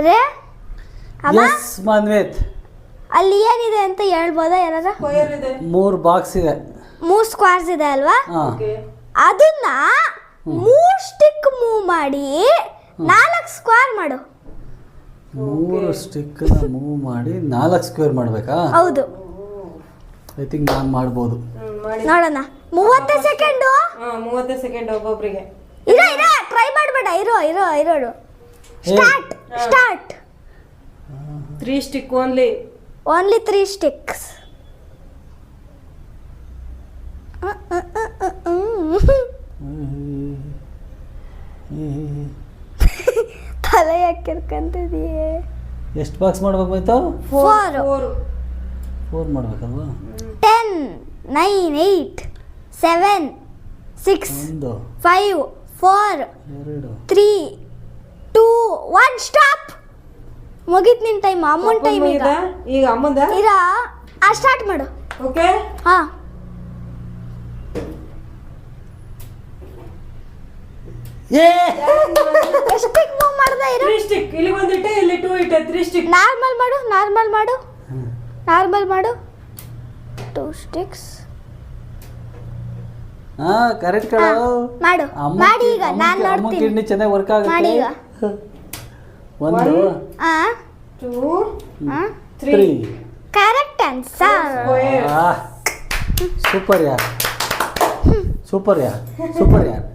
ರೇ ಅಮ್ಮ ಎಸ್ ಮಾನ್ವೇತ್. ಅಲ್ಲಿ ಏನಿದೆ ಅಂತ ಹೇಳ್ಬೋದಾ ಯಾರಾದ್ರೂ? ಸ್ಕ್ವೇರ್ ಇದೆ. 3 ಬಾಕ್ಸ್ ಇದೆ. 3 ಸ್ಕ್ವೇರ್ಸ್ ಇದೆ ಅಲ್ವಾ? ಹಾ. ಓಕೆ. ಅದನ್ನ 3 ಸ್ಟಿಕ್ ಮೂವ್ ಮಾಡಿ 4 ಸ್ಕ್ವೇರ್ ಮಾಡು. 3 ಸ್ಟಿಕ್ನ ಮೂವ್ ಮಾಡಿ 4 ಸ್ಕ್ವೇರ್ ಮಾಡಬೇಕಾ? ಹೌದು, ಐ ಥಿಂಕ್ ನಾನು ಮಾಡ್ಬೋದು. ಮಾಡಿ. ನೋಡೋಣ. 30 ಸೆಕೆಂಡು. 30 ಸೆಕೆಂಡ್ ಒಬ್ಬೊಬ್ರಿಗೆ. ಇರೋ ಟ್ರೈ ಮಾಡಬೇಡ. ಇರೋ start. 3 stick only. Only 3 sticks. ತಲೆ ಯಾಕೆ ಇರ್ಕಂತಿದೀಯ? ಎಷ್ಟು ಬಾಕ್ಸ್ ಮಾಡ್ಬೇಕಾಯ್ತು? 4 4 ಮಾಡ್ಬೇಕಲ್ವಾ? 10 9 8 7 6 1 5 4 2 3 2 1 ಸ್ಟಾಪ್. ಮುಗೀತು ನಿನ್ನ ಟೈಮ್. ಅಮ್ಮನ ಟೈಮ್ ಈಗ ಅಮ್ಮಂದ. ಸ್ಟಾರ್ಟ್ ಮಾಡು. ಓಕೆ. ಹಾ, ಸ್ಟಿಕ್ ಮೂವ್ ಮಾಡ್ದ ಇರು. 3 ಸ್ಟಿಕ್. ಇಲ್ಲಿ ಒಂದಿಟ್ಟೆ, ಇಲ್ಲಿ 2 ಇಟ್ಟೆ. 3 ಸ್ಟಿಕ್. ನಾರ್ಮಲ್ ಮಾಡು. 2 ಸ್ಟಿಕ್ಸ್. ಹಾ, ಕರೆಕ್ಟ್ ಕಣ. ಮಾಡು. ಮಾಡಿ ಈಗ ನಾನು ಅಮ್ಮ ನೋಡ್ತೀನಿ. ಕಿಡ್ನಿ ಚೆನ್ನಾಗಿ ವರ್ಕ್ ಮಾಡಿ ಆಗುತ್ತೆ. ಈಗ. 1 2 3 ಕರೆಕ್ಟ್ ಆನ್ಸರ್. ಸ್ಕ್ವೇರ್. ಸೂಪರ್ ಯಾರ್.